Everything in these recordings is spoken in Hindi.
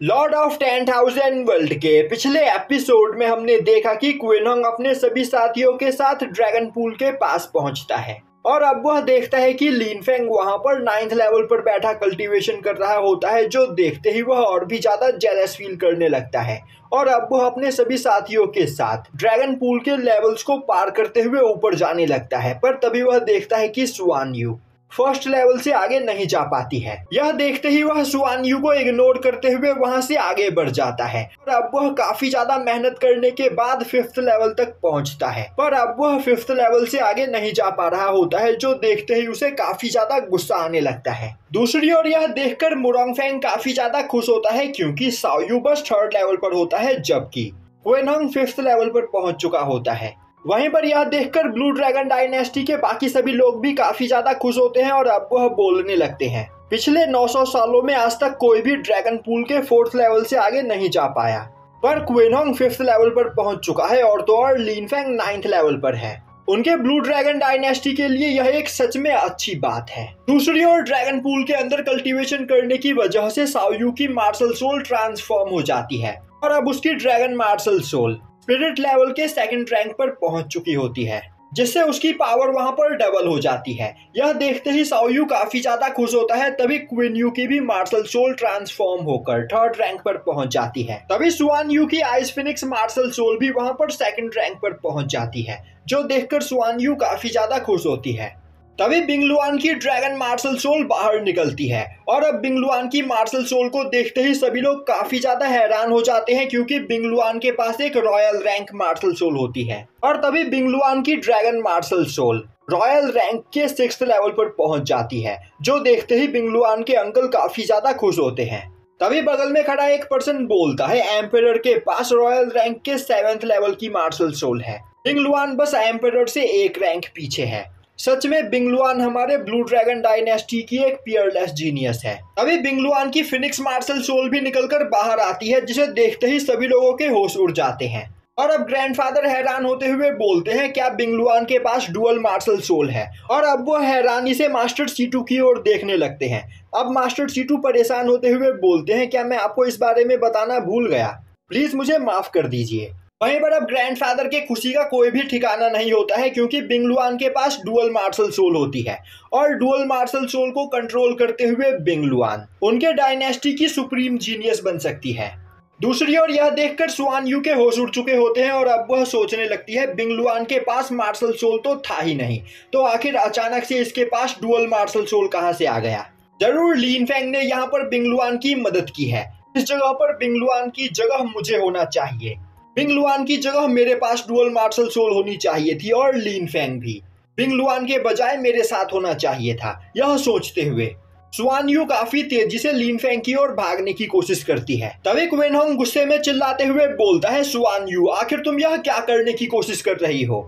लॉर्ड ऑफ 10,000 वर्ल्ड के पिछले एपिसोड में हमने देखा कि क्विनोंग अपने सभी साथियों के साथ ड्रैगन पूल के पास पहुंचता है और अब वह देखता है कि लिन फेंग वहां पर 9th लेवल पर बैठा कल्टीवेशन कर रहा होता है, जो देखते ही वह और भी ज्यादा जेलस फील करने लगता है और अब वह अपने सभी साथियों के साथ ड्रैगन पूल के लेवल्स को पार करते हुए ऊपर जाने लगता है। पर तभी वह देखता है कि सुआन यू फर्स्ट लेवल से आगे नहीं जा पाती है। यह देखते ही वह सुआन यू को इग्नोर करते हुए वहां से आगे बढ़ जाता है और अब वह काफी ज्यादा मेहनत करने के बाद 5th लेवल तक पहुंचता है, पर अब वह 5th लेवल से आगे नहीं जा पा रहा होता है, जो देखते ही उसे काफी ज्यादा गुस्सा आने लगता है। दूसरी ओर यह देखकर मुरोंगफेंग काफी ज्यादा खुश होता है क्योंकि साओयू बस 3rd लेवल पर होता है जबकि क्विनोंग 5th लेवल पर पहुंच चुका होता है। वहीं पर यह देखकर ब्लू ड्रैगन डायनेस्टी के बाकी सभी लोग भी काफी ज्यादा खुश होते हैं और अब वह बोलने लगते हैं, पिछले 900 सालों में आज तक कोई भी ड्रैगन पूल के 4th लेवल से आगे नहीं जा पाया, पर क्विनोंग 5th लेवल पर पहुंच चुका है और तो और लिन फेंग 9th लेवल पर है। उनके ब्लू ड्रैगन डायनेस्टी के लिए यह एक सच में अच्छी बात है। दूसरी ओर ड्रैगन पूल के अंदर कल्टीवेशन करने की वजह से साओयू की मार्शल सोल ट्रांसफॉर्म हो जाती है और अब उसकी dragon martial soul spirit level के 2nd रैंक पर पहुंच चुकी होती है, जिससे उसकी पावर वहां पर डबल हो जाती है। यह देखते ही साओयू काफी ज्यादा खुश होता है। तभी क्विन यू की भी मार्शल सोल ट्रांसफॉर्म होकर 3rd रैंक पर पहुंच जाती है। तभी सुआन यू की आइस फिनिक्स मार्शल सोल भी वहां पर 2nd रैंक पर पहुंच जाती है, जो देखकर सुआन यू काफी ज्यादा खुश होती है। तभी बिंगलुआन की ड्रैगन मार्शल सोल बाहर निकलती है और अब बिंगलुआन की मार्शल सोल को देखते ही सभी लोग काफी ज्यादा हैरान हो जाते हैं क्योंकि बिंगलुआन के पास एक रॉयल रैंक मार्शल सोल होती है। और तभी बिंगलुआन की dragon martial soul royal rank के 6th लेवल पर पहुंच जाती है, जो देखते ही बिंगलुआन के अंकल काफी ज्यादा खुश होते हैं। तभी बगल में खड़ा एक पर्सन बोलता है, एम्पेरर के पास रॉयल रैंक के 7th लेवल की मार्शल सोल है, बिंगलुआन बस एम्पेरर से 1 रैंक पीछे है। सच में बिंगलुआन हमारे ब्लू ड्रैगन डायनेस्टी की एक पियरलेस जीनियस है। अभी बिंगलुआन की फिनिक्स मार्शल सोल भी निकलकर बाहर आती है, जिसे देखते ही सभी लोगों के होश उड़ जाते हैं और अब ग्रैंडफादर हैरान होते हुए बोलते हैं, क्या बिंगलुआन के पास डुअल मार्शल सोल है? और अब वो हैरानी से मास्टर सीटू की ओर देखने लगते हैं। अब मास्टर सीटू परेशान होते हुए बोलते हैं, क्या मैं आपको इस बारे में बताना भूल गया, प्लीज मुझे माफ कर दीजिए। वहीं पर अब ग्रैंडफादर के खुशी का कोई भी ठिकाना नहीं होता है क्योंकि बिंगलुआन के पास डुअल मार्शल सोल होती है और डुअल मार्शल सोल को कंट्रोल करते हुए बिंगलुआन उनके डायनेस्टी की सुप्रीम जीनियस बन सकती है। दूसरी ओर यह देखकर सुआन यू के होश उड़ चुके होते हैं और अब वह सोचने लगती है, बिंगलुआन के पास मार्शल सोल तो था ही नहीं, तो आखिर अचानक से इसके पास डुअल मार्शल सोल कहां से आ गया? जरूर लिन फेंग ने यहाँ पर बिंगलुआन की मदद की है। इस जगह पर बिंगलुआन की जगह मुझे होना चाहिए, बिंगलुआन की जगह मेरे पास डुअल मार्शल सोल होनी चाहिए थी और लिन फेंग भी बिंगलुआन के बजाय मेरे साथ होना चाहिए था। यह सोचते हुए सुआन यू काफी तेजी से लिन फेंग की ओर भागने की कोशिश करती है। तभी क्विनोंग गुस्से में चिल्लाते हुए बोलता है, सुआन यू आखिर तुम यह क्या करने की कोशिश कर रही हो?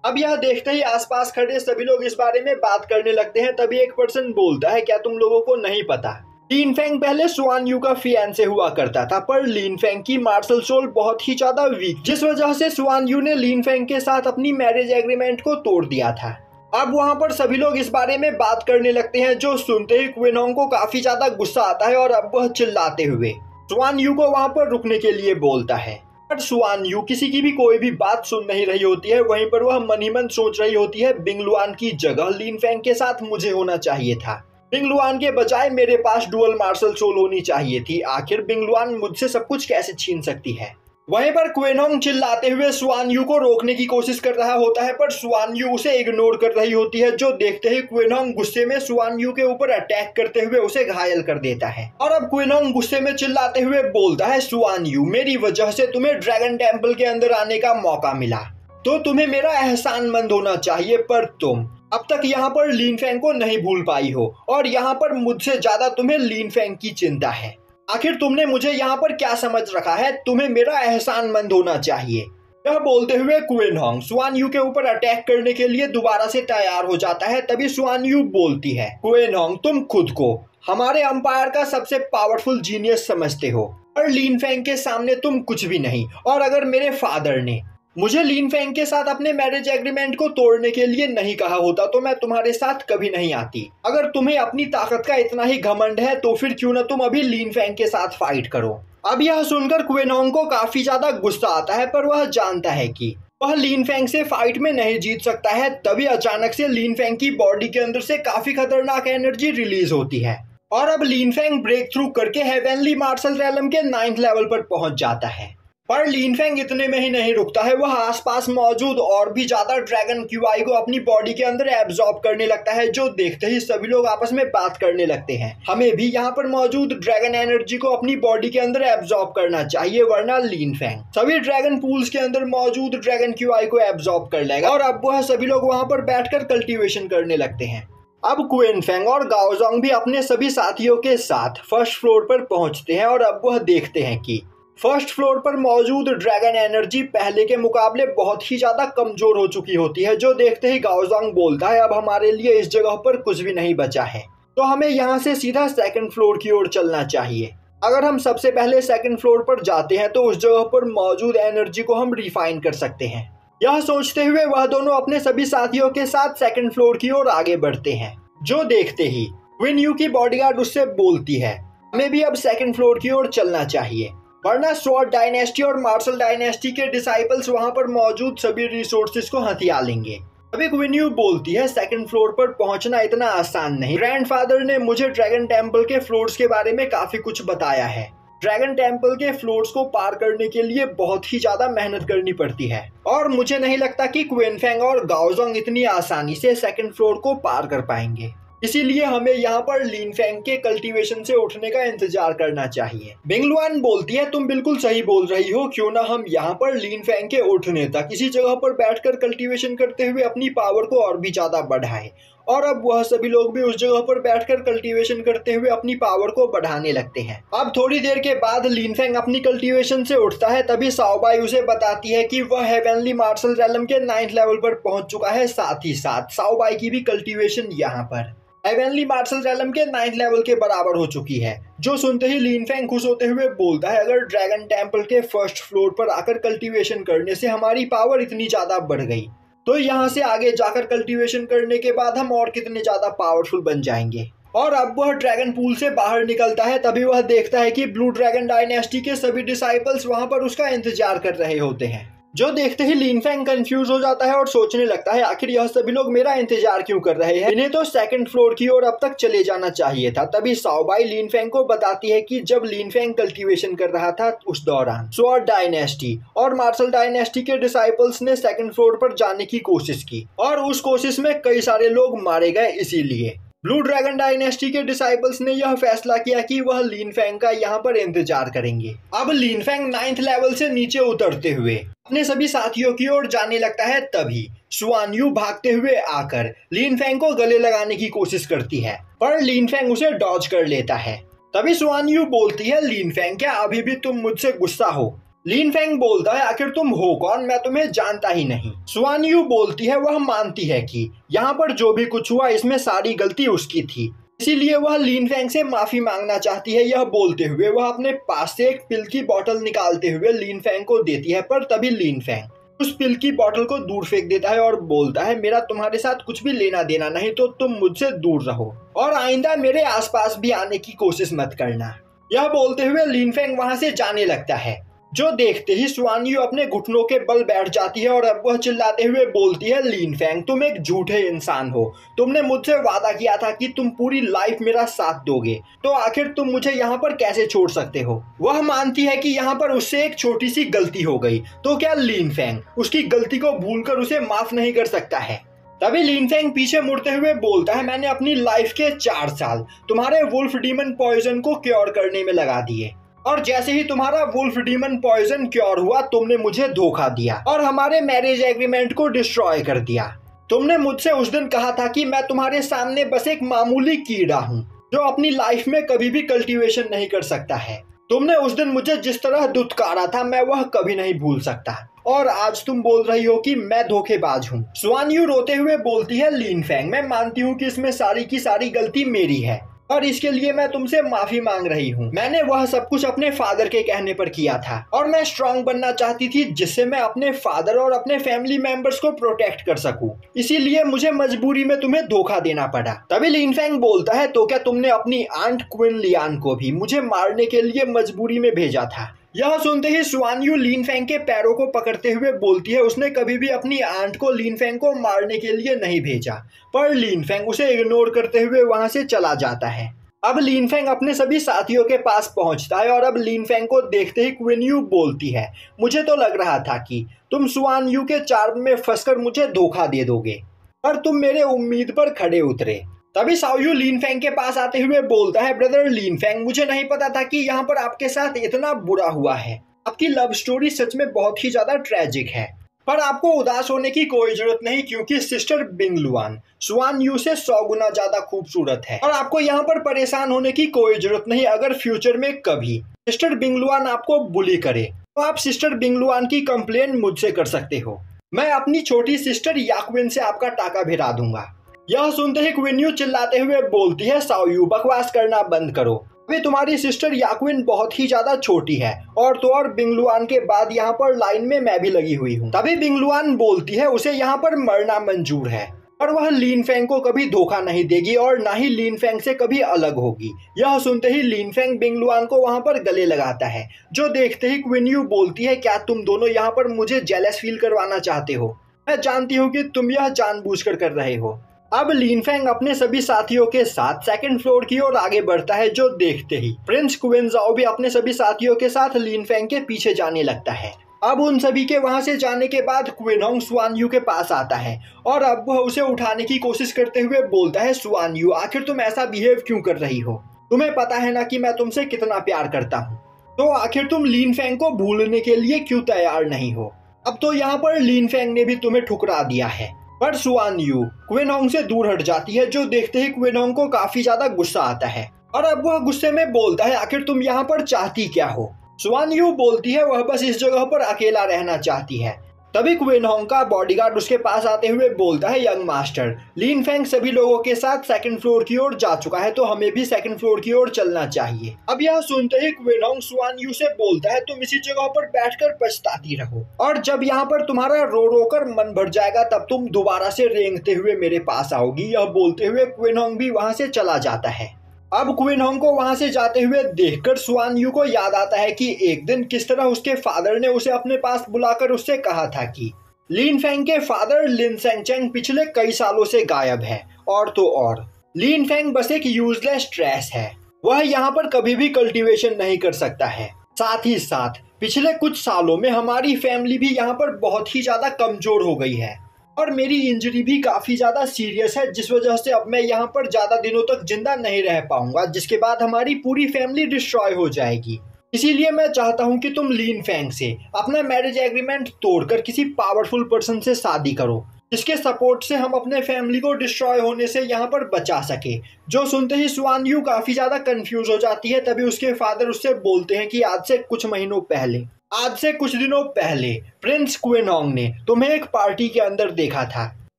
अब यह देखते ही आसपास खड़े सभी लोग इस बारे में बात करने लगते हैं। तभी एक पर्सन बोलता है, क्या तुम लोगों को नहीं पता, लिन फेंग पहले सुआन यू का फियांसे हुआ करता था, पर लिन फेंग की मार्शल सोल बहुत ही ज्यादा वीक, जिस वजह से सुआन यू ने लिन फेंग के साथ अपनी मैरिज एग्रीमेंट को तोड़ दिया था। अब वहां पर सभी लोग इस बारे में बात करने लगते हैं, जो सुनते ही क्विनोंग को काफी ज्यादा गुस्सा आता है और अब वह चिल्लाते हुए सुआन यू को वहां पर रुकने के लिए बोलता है। पर सुआन यू किसी की भी कोई भी बात सुन नहीं रही होती है। वहीं पर वह मन ही मन सोच रही होती है, बिंगलुआन की जगह लिन फेंग के साथ मुझे होना चाहिए था, बिंगलुआन के बजाय मेरे पास डुअल मार्शल सोल होनी चाहिए थी, आखिर बिंगलुआन मुझसे सब कुछ कैसे छीन सकती है? वहीं पर क्विनोंग चिल्लाते हुए सुआन यू को रोकने की कोशिश कर रहा होता है, पर सुआन यू उसे इग्नोर कर रही होती है, जो देखते ही क्विनोंग गुस्से में सुआन यू के ऊपर अटैक करते हुए उसे घायल कर देता है। और अब क्विनोंग गुस्से में चिल्लाते हुए बोलता है, सुआन यू मेरी वजह से तुम्हें ड्रैगन टेम्पल के अंदर आने का मौका मिला, तो तुम्हें मेरा एहसानमंद होना चाहिए, पर तुम अब तक यहाँ पर लिन फेंग को नहीं भूल पाई हो और यहाँ पर मुझसे ज्यादा तुम्हें लिन फेंग की चिंता है। आखिर तुमने मुझे यहाँ पर क्या समझ रखा है? तुम्हें मेरा एहसानमंद होना चाहिए। यह बोलते हुए क्विनोंग सुआन यू के ऊपर अटैक करने के लिए दोबारा से तैयार हो जाता है। तभी सुआन यू बोलती है, क्विनोंग तुम खुद को हमारे अंपायर का सबसे पावरफुल जीनियस समझते हो और लिन फेंग के सामने तुम कुछ भी नहीं, और अगर मेरे फादर ने मुझे लिन फेंग के साथ अपने मैरिज एग्रीमेंट को तोड़ने के लिए नहीं कहा होता तो मैं तुम्हारे साथ कभी नहीं आती। अगर तुम्हें अपनी ताकत का इतना ही घमंड है तो फिर क्यों ना तुम अभी लिन फेंग के साथ फाइट करो। अब यह सुनकर क्विनोंग को काफी ज्यादा गुस्सा आता है, पर वह जानता है कि वह लिन फेंग से फाइट में नहीं जीत सकता है। तभी अचानक से लिन फेंग की बॉडी के अंदर से काफी खतरनाक एनर्जी रिलीज होती है और अब लिन फेंग ब्रेक थ्रू करके हेवनली मार्शल रेलम के 9th लेवल पर पहुंच जाता है। पर लिन फेंग इतने में ही नहीं रुकता है, वह आसपास मौजूद और भी ज्यादा ड्रैगन क्यूआई को अपनी बॉडी के अंदर एब्जॉर्ब करने लगता है, जो देखते ही सभी लोग आपस में बात करने लगते हैं। हमें भी यहाँ पर मौजूद ड्रैगन एनर्जी को अपनी बॉडी के अंदर एब्जॉर्ब करना चाहिए, वरना लिन फेंग सभी ड्रैगन पूल्स के अंदर मौजूद ड्रैगन क्यूआई को एब्जॉर्ब कर लेगा और अब वह सभी लोग वहां पर बैठकर कल्टीवेशन करने लगते हैं। अब क्विन फेंग और गाओजोंग भी अपने सभी साथियों के साथ फर्स्ट फ्लोर पर पहुंचते हैं और अब वह देखते हैं कि फर्स्ट फ्लोर पर मौजूद ड्रैगन एनर्जी पहले के मुकाबले बहुत ही ज्यादा कमजोर हो चुकी होती है, जो देखते ही गाओजोंग बोलता है अब हमारे लिए इस जगह पर कुछ भी नहीं बचा है, तो हमें यहाँ से सीधा सेकंड फ्लोर की ओर चलना चाहिए। अगर हम सबसे पहले सेकंड फ्लोर पर जाते हैं तो उस जगह पर मौजूद एनर्जी को हम रिफाइन कर सकते हैं। यह सोचते हुए वह दोनों अपने सभी साथियों के साथ सेकंड फ्लोर की ओर आगे बढ़ते हैं, जो देखते ही क्विन यू की बॉडीगार्ड उससे बोलती है हमें भी अब सेकंड फ्लोर की ओर चलना चाहिए, वरना स्वॉर्ड डायनेस्टी और मार्शल डायनेस्टी के डिसाइपल्स वहां पर मौजूद सभी रिसोर्सेज को हथिया लेंगे। अभी क्विन यू बोलती है सेकंड फ्लोर पर पहुंचना इतना आसान नहीं, ग्रैंडफादर ने मुझे ड्रैगन टेम्पल के फ्लोर्स के बारे में काफी कुछ बताया है। ड्रैगन टेम्पल के फ्लोर्स को पार करने के लिए बहुत ही ज्यादा मेहनत करनी पड़ती है और मुझे नहीं लगता कि क्विन फेंग और गाओजोंग इतनी आसानी से सेकंड फ्लोर को पार कर पाएंगे, इसीलिए हमें यहाँ पर लिन फेंग के कल्टीवेशन से उठने का इंतजार करना चाहिए। बिंगलुआन बोलती है तुम बिल्कुल सही बोल रही हो, क्यों ना हम यहाँ पर लिन फेंग के उठने तक इसी जगह पर बैठकर कल्टीवेशन करते हुए अपनी पावर को और भी ज्यादा बढ़ाएं। और अब वह सभी लोग भी उस जगह पर बैठकर कल्टीवेशन करते हुए अपनी पावर को बढ़ाने लगते हैं। अब थोड़ी देर के बाद लिन फेंग अपनी कल्टीवेशन से उठता है, तभी शाओबाई उसे बताती है कि वह हेवनली मार्शल रेलम के 9th लेवल पर पहुंच चुका है। साथ ही साथ शाओबाई की भी कल्टीवेशन यहाँ पर हेवनली मार्शल रेलम के 9th लेवल के बराबर हो चुकी है, जो सुनते ही लिन फेंग खुश होते हुए बोलता है अगर ड्रैगन टेम्पल के फर्स्ट फ्लोर पर आकर कल्टीवेशन करने से हमारी पावर इतनी ज्यादा बढ़ गई तो यहाँ से आगे जाकर कल्टीवेशन करने के बाद हम और कितने ज्यादा पावरफुल बन जाएंगे। और अब वह ड्रैगन पूल से बाहर निकलता है, तभी वह देखता है कि ब्लू ड्रैगन डायनेस्टी के सभी डिसाइपल्स वहां पर उसका इंतजार कर रहे होते हैं, जो देखते ही लिन फेंग कंफ्यूज हो जाता है और सोचने लगता है आखिर यह सभी लोग मेरा इंतजार क्यों कर रहे हैं, इन्हें तो सेकंड फ्लोर की ओर अब तक चले जाना चाहिए था। तभी शाओबाई लिन फेंग को बताती है कि जब लिन फेंग कल्टीवेशन कर रहा था उस दौरान स्वॉर्ड डायनेस्टी और मार्शल डायनेस्टी के डिसाइपल्स ने सेकंड फ्लोर पर जाने की कोशिश की और उस कोशिश में कई सारे लोग मारे गए। इसीलिए ब्लू ड्रैगन डायनेस्टी के डिसाइपल्स ने यह फैसला किया कि वह लिन फेंग का यहाँ पर इंतजार करेंगे। अब लिन फेंग 9th लेवल से नीचे उतरते हुए अपने सभी साथियों की ओर जाने लगता है, तभी शुआन यू भागते हुए आकर लिन फेंग को गले लगाने की कोशिश करती है, पर लिन फेंग उसे डॉज कर लेता है। तभी शुआन यू बोलती है लिन फेंग क्या अभी भी तुम मुझसे गुस्सा हो? लिन फेंग बोलता है आखिर तुम हो कौन, मैं तुम्हें जानता ही नहीं। शुआन यू बोलती है वह मानती है कि यहाँ पर जो भी कुछ हुआ इसमें सारी गलती उसकी थी, इसीलिए वह लिन फेंग से माफी मांगना चाहती है। यह बोलते हुए वह अपने पास से एक पिल की बोतल निकालते हुए लिन फेंग को देती है, पर तभी लिन फेंग उस पिल की बोतल को दूर फेंक देता है और बोलता है मेरा तुम्हारे साथ कुछ भी लेना देना नहीं, तो तुम मुझसे दूर रहो और आइंदा मेरे आसपास भी आने की कोशिश मत करना। यह बोलते हुए लिन फेंग वहां से जाने लगता है, जो देखते ही शुआन यू अपने घुटनों के बल बैठ जाती है और अब वह चिल्लाते हुए बोलती है लिन फेंग तुम एक झूठे इंसान हो, तुमने मुझसे वादा किया था कि तुम पूरी लाइफ मेरा साथ दोगे, तो आखिर तुम मुझे यहाँ पर कैसे छोड़ सकते हो? वह मानती है कि यहाँ पर उससे एक छोटी सी गलती हो गई, तो क्या लिन फेंग उसकी गलती को भूलकर उसे माफ नहीं कर सकता है? तभी लिन फेंग पीछे मुड़ते हुए बोलता है मैंने अपनी लाइफ के 4 साल तुम्हारे वुल्फ डीमन पॉइजन को क्योर करने में लगा दिए, और जैसे ही तुम्हारा वुल्फ डीमन पॉइजन क्योर हुआ तुमने मुझे धोखा दिया और हमारे मैरिज एग्रीमेंट को डिस्ट्रॉय कर दिया। तुमने मुझसे उस दिन कहा था कि मैं तुम्हारे सामने बस एक मामूली कीड़ा हूँ जो अपनी लाइफ में कभी भी कल्टीवेशन नहीं कर सकता है। तुमने उस दिन मुझे जिस तरह दुत्कारा था मैं वह कभी नहीं भूल सकता, और आज तुम बोल रही हो कि मैं धोखेबाज हूँ। शुआन यू रोते हुए बोलती है लिन फेंग मैं मानती हूँ कि इसमें सारी की सारी गलती मेरी है, और इसके लिए मैं तुमसे माफी मांग रही हूँ। मैंने वह सब कुछ अपने फादर के कहने पर किया था और मैं स्ट्रांग बनना चाहती थी जिससे मैं अपने फादर और अपने फैमिली मेंबर्स को प्रोटेक्ट कर सकूं। इसीलिए मुझे मजबूरी में तुम्हें धोखा देना पड़ा। तभी लिन फेंग बोलता है, तो क्या तुमने अपनी आंट क्वीन लियान को भी मुझे मारने के लिए मजबूरी में भेजा था? यह सुनते ही स्वान यू लिन फेंग के पैरों को पकड़ते हुए बोलती है, उसने कभी भी अपनी आंट को लिन फेंग को मारने के लिए नहीं भेजा। पर लिन फेंग उसे इग्नोर करते हुए वहां से चला जाता है। अब लिन फेंग अपने सभी साथियों के पास पहुंचता है और अब लिन फेंग को देखते ही क्वीन यू बोलती है, मुझे तो लग रहा था कि तुम स्वान यू के चार्म में फंसकर मुझे धोखा दे दोगे, पर तुम मेरे उम्मीद पर खड़े उतरे। तभी साओयू लिन फेंग के पास आते हुए बोलता है, ब्रदर लिन फेंग, मुझे नहीं पता था कि यहाँ पर आपके साथ इतना बुरा हुआ है। आपकी लव स्टोरी सच में बहुत ही ज्यादा ट्रेजिक है, पर आपको उदास होने की कोई जरूरत नहीं क्योंकि सिस्टर बिंगलुआन स्वान यू से 100 गुना ज्यादा खूबसूरत है। और आपको यहाँ पर परेशान होने की कोई जरूरत नहीं। अगर फ्यूचर में कभी सिस्टर बिंगलुआन आपको बुली करे तो आप सिस्टर बिंगलुआन की कंप्लेन मुझसे कर सकते हो। मैं अपनी छोटी सिस्टर याक्विन से आपका टाका भिड़ा दूंगा। यह सुनते ही क्वीन यू चिल्लाते हुए बोलती है, साओयू बकवास करना बंद करो। अभी तुम्हारी सिस्टर याक्विन बहुत ही ज्यादा छोटी है और तो और बिंगलुआन के बाद यहाँ पर लाइन में मैं भी लगी हुई हूँ। तभी बिंगलुआन बोलती है, उसे यहाँ पर मरना मंजूर है और वह लिन फेंग को कभी धोखा नहीं देगी और ना ही लिन फेंग से कभी अलग होगी। यह सुनते ही लिन फेंग बिंगलुआन को वहाँ पर गले लगाता है, जो देखते ही क्वीन यू बोलती है, क्या तुम दोनों यहाँ पर मुझे जेलस फील करवाना चाहते हो? मैं जानती हूँ कि तुम यह जानबूझकर कर रहे हो। अब लिन फेंग अपने सभी साथियों के साथ सेकंड फ्लोर की ओर आगे बढ़ता है, जो देखते ही प्रिंस क्विनजाओ भी अपने सभी साथियों के साथ लिन फेंग के पीछे जाने लगता है। अब उन सभी के वहां से जाने के बाद क्विनहोंग स्वान यू के पास आता है और अब वह उसे उठाने की कोशिश करते हुए बोलता है, स्वान यू आखिर तुम ऐसा बिहेव क्यों कर रही हो? तुम्हें पता है ना कि मैं तुमसे कितना प्यार करता हूँ, तो आखिर तुम लिन फेंग को भूलने के लिए क्यों तैयार नहीं हो? अब तो यहाँ पर लिन फेंग ने भी तुम्हें ठुकरा दिया है। पर स्वान यू क्विनहोंग से दूर हट जाती है, जो देखते ही क्विनहोंग को काफी ज्यादा गुस्सा आता है और अब वह गुस्से में बोलता है, आखिर तुम यहाँ पर चाहती क्या हो? स्वान यू बोलती है, वह बस इस जगह पर अकेला रहना चाहती है। तभी क्विनहोंग का बॉडीगार्ड उसके पास आते हुए बोलता है, यंग मास्टर लिन फेंग सभी लोगों के साथ सेकंड फ्लोर की ओर जा चुका है, तो हमें भी सेकंड फ्लोर की ओर चलना चाहिए। अब यह सुनते ही क्विनहोंग स्वान यू से बोलता है, तुम इसी जगह पर बैठकर पछताती रहो और जब यहाँ पर तुम्हारा रो रो कर मन भर जाएगा तब तुम दोबारा से रेंगते हुए मेरे पास आओगी। यह बोलते हुए क्विनहोंग भी वहाँ से चला जाता है। अब क्विनहोंग को वहां से जाते हुए देखकर स्वान यू को याद आता है कि एक दिन किस तरह उसके फादर ने उसे अपने पास बुलाकर उससे कहा था कि लिन फेंग के फादर लिन सेंगचेंग पिछले कई सालों से गायब है और तो और लिन फेंग बस एक यूजलेस ट्रैश है, वह यहाँ पर कभी भी कल्टीवेशन नहीं कर सकता है। साथ ही साथ पिछले कुछ सालों में हमारी फैमिली भी यहाँ पर बहुत ही ज्यादा कमजोर हो गई है और मेरी इंजरी भी काफी ज्यादा सीरियस है, जिस वजह से अब मैं यहाँ पर ज्यादा दिनों तक जिंदा नहीं रह पाऊंगा, जिसके बाद हमारी पूरी फैमिली डिस्ट्रॉय हो जाएगी। इसीलिए मैं चाहता हूँ कि तुम लिन फेंग से अपना मैरिज एग्रीमेंट तोड़कर किसी पावरफुल पर्सन से शादी करो, जिसके सपोर्ट से हम अपने फैमिली को डिस्ट्रॉय होने से यहाँ पर बचा सके। जो सुनते ही स्वान यू काफी ज्यादा कंफ्यूज हो जाती है। तभी उसके फादर उससे बोलते हैं कि आज से कुछ दिनों पहले प्रिंस क्विनहोंग ने तुम्हें एक पार्टी के अंदर देखा था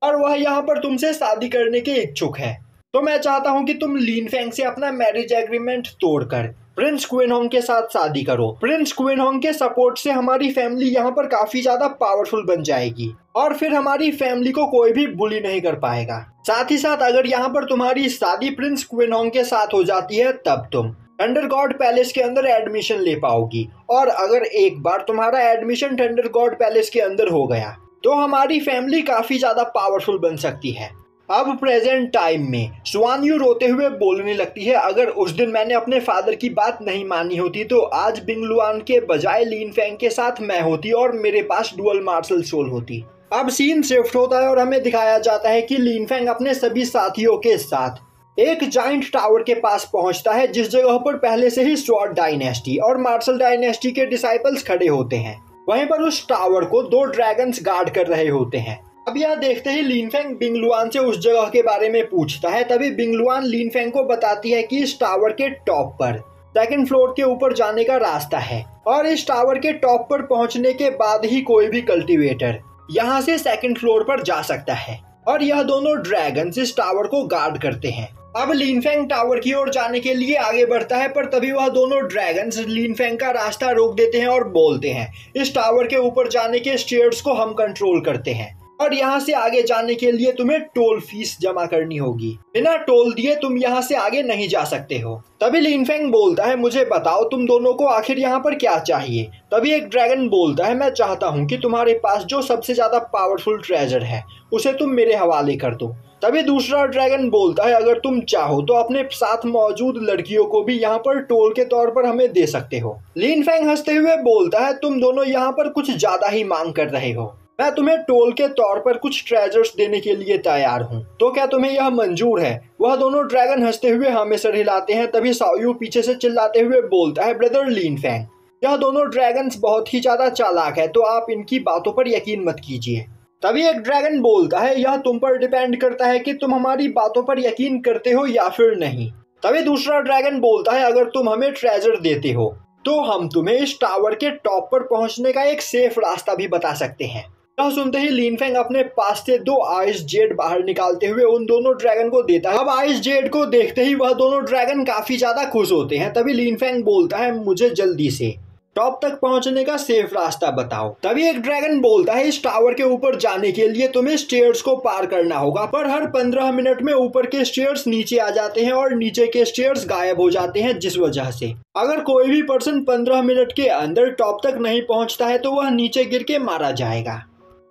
और वह यहाँ पर तुमसे शादी करने के इच्छुक है, तो मैं चाहता हूँ कि तुम लिन फेंग से अपना मैरिज एग्रीमेंट तोड़कर प्रिंस क्विनहोंग के साथ शादी करो। प्रिंस क्विनहोंग के सपोर्ट से हमारी फैमिली यहाँ पर काफी ज्यादा पावरफुल बन जाएगी और फिर हमारी फैमिली को कोई भी बुली नहीं कर पाएगा। साथ ही साथ अगर यहाँ पर तुम्हारी शादी प्रिंस क्विनहोंग के साथ हो जाती है तब तुम थंडर गॉड पैलेस के अंदर एडमिशन ले पाओगी और अगर एक बार तुम्हारा एडमिशन थंडर गॉड पैलेस के अंदर हो गया तो हमारी फैमिली काफी ज्यादा पावरफुल बन सकती है। अब प्रेजेंट टाइम में स्वान यू रोते हुए बोलने लगती है, अगर उस दिन मैंने अपने फादर की बात नहीं मानी होती तो आज बिंगलुआन के बजाय लिन फेंग के साथ मैं होती और मेरे पास डुअल मार्शल सोल होती। अब सीन शिफ्ट होता है और हमें दिखाया जाता है कि लिन फेंग अपने सभी साथियों के साथ एक जाइंट टावर के पास पहुंचता है, जिस जगह पर पहले से ही स्वॉर्ड डायनेस्टी और मार्शल डायनेस्टी के डिसाइपल्स खड़े होते हैं। वहीं पर उस टावर को 2 ड्रैगन्स गार्ड कर रहे होते हैं। अब यह देखते ही लिन फेंग बिंगलुआन से उस जगह के बारे में पूछता है। तभी बिंगलुआन लिन फेंग को बताती है कि इस टावर के टॉप पर सेकंड फ्लोर के ऊपर जाने का रास्ता है और इस टावर के टॉप पर पहुंचने के बाद ही कोई भी कल्टीवेटर यहाँ से सेकंड फ्लोर पर जा सकता है और यह दोनों ड्रैगन्स इस टावर को गार्ड करते हैं। अब लिनफेंग टावर की ओर जाने के लिए आगे बढ़ता है, पर तभी वह दोनों ड्रैगन्स लिनफेंग का रास्ता रोक देते हैं और बोलते हैं, इस टावर के ऊपर जाने के स्टेयर्स को हम कंट्रोल करते हैं और यहाँ से आगे जाने के लिए तुम्हें टोल फीस जमा करनी होगी। बिना टोल दिए तुम यहाँ से आगे नहीं जा सकते हो। तभी लिनफेंग बोलता है, मुझे बताओ तुम दोनों को आखिर यहाँ पर क्या चाहिए। तभी एक ड्रैगन बोलता है, मैं चाहता हूँ कि तुम्हारे पास जो सबसे ज्यादा पावरफुल ट्रेजर है उसे तुम मेरे हवाले कर दो। तभी दूसरा ड्रैगन बोलता है, अगर तुम चाहो तो अपने साथ मौजूद लड़कियों को भी यहाँ पर टोल के तौर पर हमें दे सकते हो। लिनफेंग हंसते हुए बोलता है, तुम दोनों यहाँ पर कुछ ज्यादा ही मांग कर रहे हो। मैं तुम्हें टोल के तौर पर कुछ ट्रेजर्स देने के लिए तैयार हूँ, तो क्या तुम्हें यह मंजूर है? वह दोनों ड्रैगन हंसते हुए हाँ में सर हिलाते हैं। तभी साओयू पीछे से चिल्लाते हुए बोलता है, ब्रदर लिनफेंग, यह दोनों ड्रैगन्स बहुत ही ज्यादा चालाक है, तो आप इनकी बातों पर यकीन मत कीजिए। तभी एक ड्रैगन बोलता है, यह तुम पर डिपेंड करता है कि तुम हमारी बातों पर यकीन करते हो या फिर नहीं। तभी दूसरा ड्रैगन बोलता है, अगर तुम हमें ट्रेजर देते हो तो हम तुम्हें इस टावर के टॉप पर पहुंचने का एक सेफ रास्ता भी बता सकते हैं। यह सुनते ही लिनफेंग अपने पास से 2 आइस जेड बाहर निकालते हुए उन दोनों ड्रैगन को देता है। अब आइस जेड को देखते ही वह दोनों ड्रैगन काफी ज्यादा खुश होते हैं। तभी लिनफेंग बोलता है, मुझे जल्दी से टॉप तक पहुंचने का सेफ रास्ता बताओ। तभी एक ड्रैगन बोलता है, इस टावर के ऊपर जाने के लिए तुम्हें स्टेयर्स को पार करना होगा, पर हर 15 मिनट में ऊपर के स्टेयर्स नीचे आ जाते हैं और नीचे के स्टेयर्स गायब हो जाते हैं, जिस वजह से अगर कोई भी पर्सन 15 मिनट के अंदर टॉप तक नहीं पहुंचता है तो वह नीचे गिर के मारा जाएगा।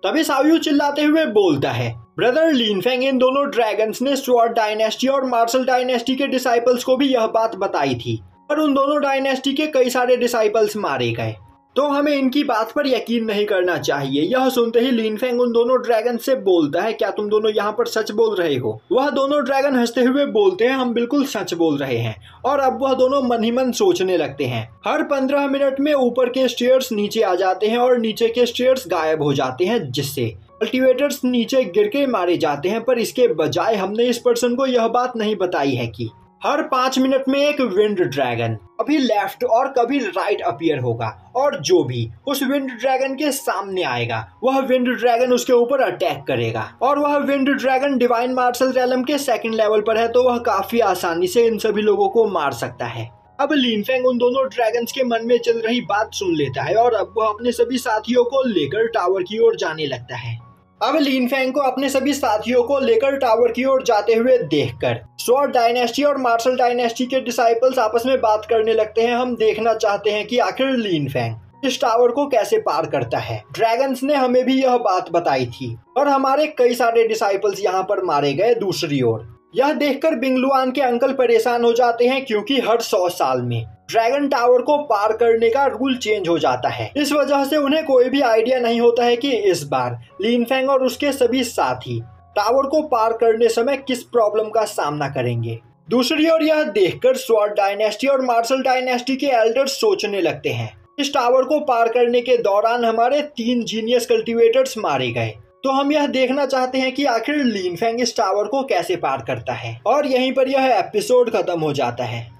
तभी साओयू चिल्लाते हुए बोलता है, ब्रदर लिनफेंग, इन दोनों ड्रैगन्स ने स्वॉर्ड डायनेस्टी और मार्शल डायनेस्टी के डिसाइपल्स को भी यह बात बताई थी, पर उन दोनों डायनेस्टी के कई सारे डिसाइपल्स मारे गए, तो हमें इनकी बात पर यकीन नहीं करना चाहिए। यह सुनते ही लिनफेंग उन दोनों ड्रैगन से बोलता है, क्या तुम दोनों यहाँ पर सच बोल रहे हो? वह दोनों ड्रैगन हंसते हुए बोलते हैं, हम बिल्कुल सच बोल रहे हैं। और अब वह दोनों मन ही मन सोचने लगते हैं। हर 15 मिनट में ऊपर के स्टेयर्स नीचे आ जाते हैं और नीचे के स्टेयर्स गायब हो जाते हैं, जिससे कल्टीवेटर्स नीचे गिर के मारे जाते हैं। पर इसके बजाय हमने इस पर्सन को यह बात नहीं बताई है कि हर 5 मिनट में एक विंड ड्रैगन कभी लेफ्ट और कभी राइट अपीयर होगा, और जो भी उस विंड ड्रैगन के सामने आएगा वह विंड ड्रैगन उसके ऊपर अटैक करेगा। और वह विंड ड्रैगन डिवाइन मार्शल रेलम के 2nd लेवल पर है, तो वह काफी आसानी से इन सभी लोगों को मार सकता है। अब लिनफेंग उन दोनों ड्रैगन्स के मन में चल रही बात सुन लेता है और अब वह अपने सभी साथियों को लेकर टावर की ओर जाने लगता है। अब लिनफेंग को अपने सभी साथियों को लेकर टावर की ओर जाते हुए देखकर स्वॉर्ड डायनेस्टी और मार्शल डायनेस्टी के डिसाइपल्स आपस में बात करने लगते हैं। हम देखना चाहते हैं कि आखिर लिनफेंग इस टावर को कैसे पार करता है। ड्रैगन्स ने हमें भी यह बात बताई थी और हमारे कई सारे डिसाइपल्स यहाँ पर मारे गए। दूसरी ओर यह देखकर बिंगलुआन के अंकल परेशान हो जाते हैं, क्योंकि हर 100 साल में ड्रैगन टावर को पार करने का रूल चेंज हो जाता है। इस वजह से उन्हें कोई भी आइडिया नहीं होता है कि इस बार लिनफेंग और उसके सभी साथी टावर को पार करने समय किस प्रॉब्लम का सामना करेंगे। दूसरी ओर यह देखकर स्वॉर्ड डायनेस्टी और मार्शल डायनेस्टी के एल्डर्स सोचने लगते हैं, इस टावर को पार करने के दौरान हमारे 3 जीनियस कल्टीवेटर्स मारे गए, तो हम यह देखना चाहते हैं कि आखिर लिनफेंग इस टावर को कैसे पार करता है। और यहीं पर यह एपिसोड खत्म हो जाता है।